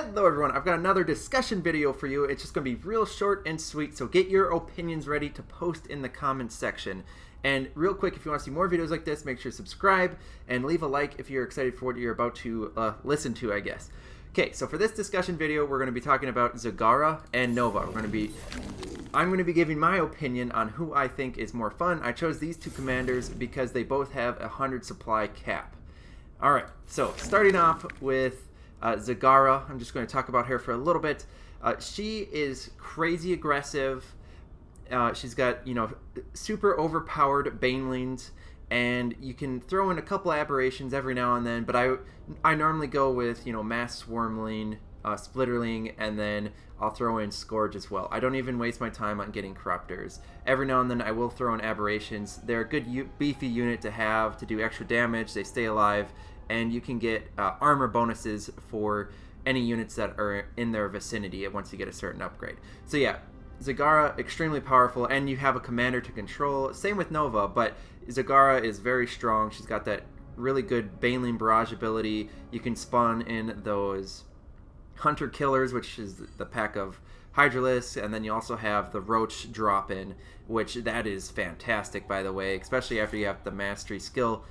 Hello everyone, I've got another discussion video for you. It's just going to be real short and sweet, so get your opinions ready to post in the comments section. And real quick, if you want to see more videos like this, make sure to subscribe and leave a like if you're excited for what you're about to listen to, I guess. Okay, so for this discussion video, we're going to be talking about Zagara and Nova. I'm going to be giving my opinion on who I think is more fun. I chose these two commanders because they both have a 100 supply cap. Alright, so starting off with Zagara, I'm just going to talk about her for a little bit. She is crazy aggressive. She's got, super overpowered banelings, and you can throw in a couple aberrations every now and then, but I normally go with, Mass Swarmling, Splitterling, and then I'll throw in Scourge as well. I don't even waste my time on getting Corruptors. Every now and then I will throw in aberrations. They're a good beefy unit to have to do extra damage. They stay alive, and you can get armor bonuses for any units that are in their vicinity once you get a certain upgrade. So yeah, Zagara, extremely powerful, and you have a commander to control. Same with Nova, but Zagara is very strong. She's got that really good Baneling Barrage ability. You can spawn in those Hunter Killers, which is the pack of Hydralisks, and then you also have the Roach drop-in, which that is fantastic, by the way, especially after you have the Mastery skill.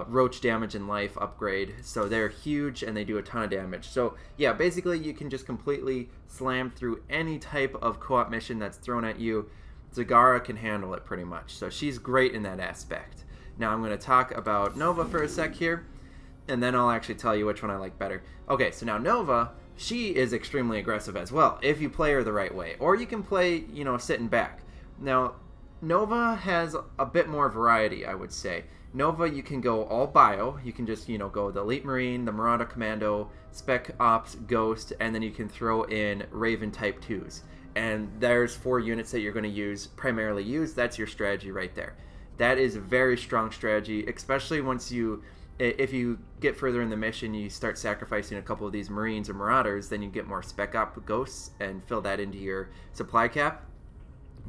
Roach damage and life upgrade, so they're huge and they do a ton of damage. So yeah, basically you can just completely slam through any type of co-op mission that's thrown at you. Zagara can handle it pretty much, so she's great in that aspect. Now I'm going to talk about Nova for a sec here, and then I'll actually tell you which one I like better. Okay, so now Nova, she is extremely aggressive as well, if you play her the right way, or you can play, sitting back. Now Nova has a bit more variety, I would say. Nova, you can go all bio. You can just, go the Elite Marine, the Marauder Commando, Spec Ops, Ghost, and then you can throw in Raven Type 2s. And there's 4 units that you're going to primarily use. That's your strategy right there. That is a very strong strategy, especially once if you get further in the mission, you start sacrificing a couple of these Marines or Marauders, then you get more Spec Op Ghosts and fill that into your supply cap.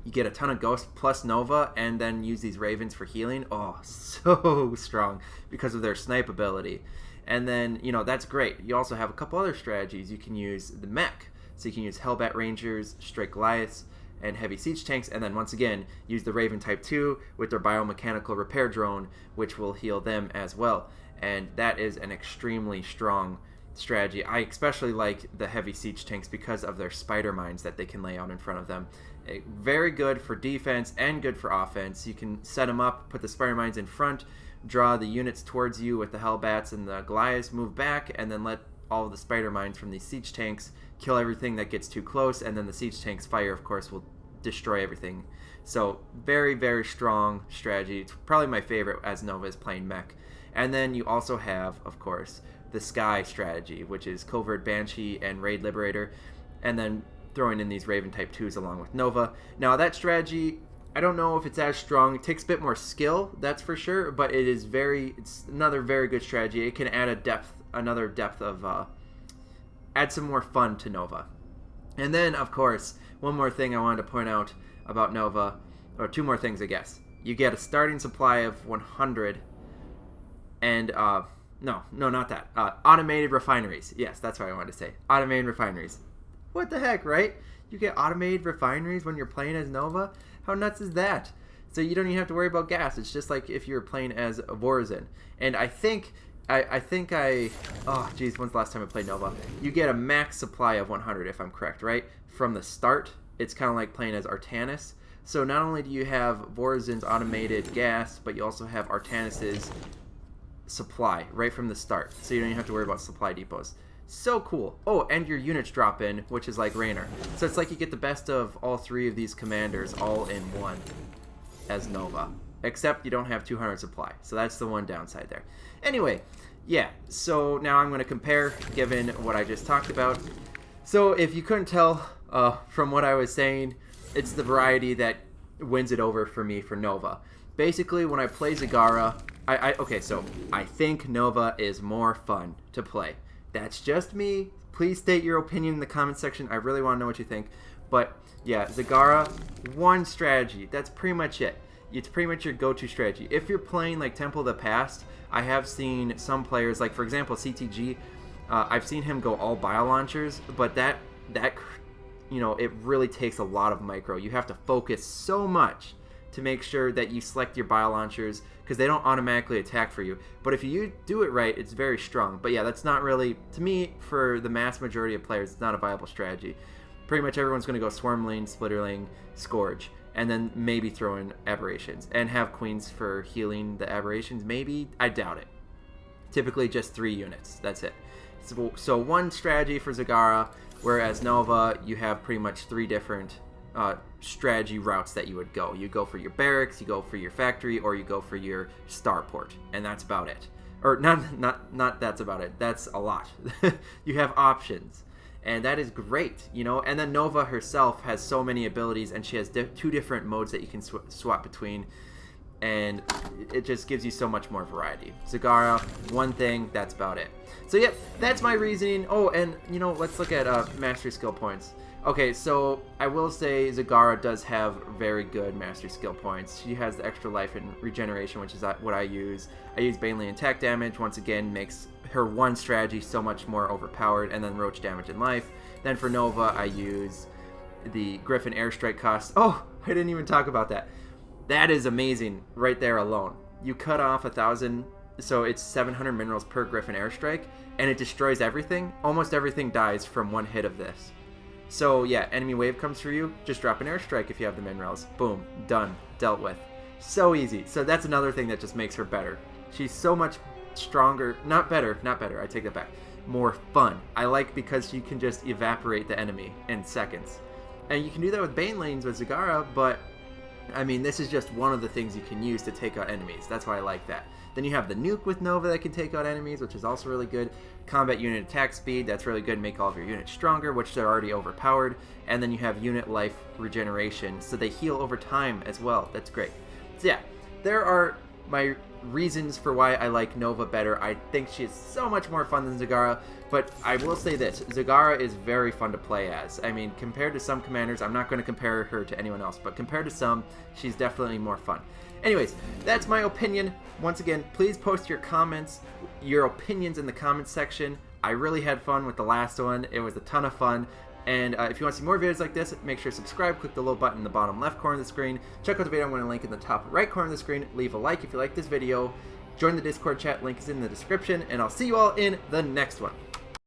You get a ton of Ghosts plus Nova, and then use these Ravens for healing. Oh, so strong because of their snipe ability. And then, that's great. You also have a couple other strategies. You can use the mech. So you can use Hellbat Rangers, Strike Goliaths, and Heavy Siege Tanks. And then, once again, use the Raven Type 2 with their Biomechanical Repair Drone, which will heal them as well. And that is an extremely strong strategy. I especially like the Heavy Siege Tanks because of their Spider Mines that they can lay out in front of them. Very good for defense and good for offense. You can set them up, put the Spider Mines in front, draw the units towards you with the Hellbats and the Goliaths, move back, and then let all of the Spider Mines from these Siege Tanks kill everything that gets too close, and then the Siege Tanks fire, of course, will destroy everything. So very, very strong strategy. It's probably my favorite as Nova is playing mech. And then you also have, of course, the Sky strategy, which is Covert Banshee and Raid Liberator, and then throwing in these Raven Type 2s along with Nova. Now that strategy, I don't know if it's as strong. It takes a bit more skill, that's for sure, but it's another very good strategy. It can add another depth of, add some more fun to Nova. And then, of course, one more thing I wanted to point out about Nova, or 2 more things, I guess. You get a starting supply of 100, and, no, not that. Automated refineries. Yes, that's what I wanted to say. Automated refineries. What the heck, right? You get automated refineries when you're playing as Nova? How nuts is that? So you don't even have to worry about gas. It's just like if you're playing as Vorazin. And I think oh geez, when's the last time I played Nova? You get a max supply of 100 if I'm correct, right? From the start, it's kind of like playing as Artanis. So not only do you have Vorazin's automated gas, but you also have Artanis's supply right from the start. So you don't even have to worry about supply depots. So cool. Oh, and your units drop in, which is like Raynor. So it's like you get the best of all 3 of these commanders all in one as Nova. Except you don't have 200 supply. So that's the one downside there. Anyway, yeah. So now I'm going to compare, given what I just talked about. So if you couldn't tell from what I was saying, it's the variety that wins it over for me for Nova. Basically, when I play Zagara, okay, so I think Nova is more fun to play. That's just me. Please state your opinion in the comment section. I really want to know what you think. But yeah, Zagara, one strategy. That's pretty much it. It's pretty much your go-to strategy. If you're playing like Temple of the Past, I have seen some players, like for example CTG, I've seen him go all bio launchers, but that you know, it really takes a lot of micro. You have to focus so much to make sure that you select your bio launchers because they don't automatically attack for you. But if you do it right, it's very strong. But yeah, that's not really, to me, for the mass majority of players, it's not a viable strategy. Pretty much everyone's going to go Swarmling, Splitterling, Scourge, and then maybe throw in Aberrations and have Queens for healing the Aberrations. Maybe, I doubt it. Typically just 3 units, that's it. So one strategy for Zagara, whereas Nova, you have pretty much 3 different strategy routes that you would go. You go for your barracks, you go for your factory, or you go for your starport, and that's about it. Or not that's about it. That's a lot. You have options, and that is great, you know. And then Nova herself has so many abilities, and she has 2 different modes that you can swap between, and it just gives you so much more variety. Zagara, one thing, that's about it. So yep, that's my reasoning. Oh, and you know, let's look at mastery skill points. Okay, so I will say Zagara does have very good mastery skill points. She has the extra life and regeneration, which is what I use. I use Baneley attack damage, once again makes her one strategy so much more overpowered, and then roach damage and life. Then for Nova, I use the Griffin airstrike cost. Oh, I didn't even talk about that. That is amazing right there alone. You cut off 1,000, so it's 700 minerals per Griffin airstrike, and it destroys everything. Almost everything dies from one hit of this. So yeah, enemy wave comes for you, just drop an airstrike if you have the minerals. Boom, done, dealt with. So easy. So that's another thing that just makes her better. She's so much stronger, not better, I take that back. More fun. I like because you can just evaporate the enemy in seconds. And you can do that with Bane lanes with Zagara, but I mean, this is just one of the things you can use to take out enemies. That's why I like that. Then you have the nuke with Nova that can take out enemies, which is also really good. Combat unit attack speed, that's really good. Make all of your units stronger, which they're already overpowered. And then you have unit life regeneration, so they heal over time as well. That's great. So yeah, there are my reasons for why I like Nova better. I think she is so much more fun than Zagara, but I will say this, Zagara is very fun to play as. I mean, compared to some commanders, I'm not going to compare her to anyone else, but compared to some, she's definitely more fun. Anyways, that's my opinion. Once again, please post your comments, your opinions in the comments section. I really had fun with the last one. It was a ton of fun. And if you want to see more videos like this, make sure to subscribe. Click the little button in the bottom left corner of the screen. Check out the video I'm going to link in the top right corner of the screen. Leave a like if you like this video. Join the Discord chat. Link is in the description. And I'll see you all in the next one.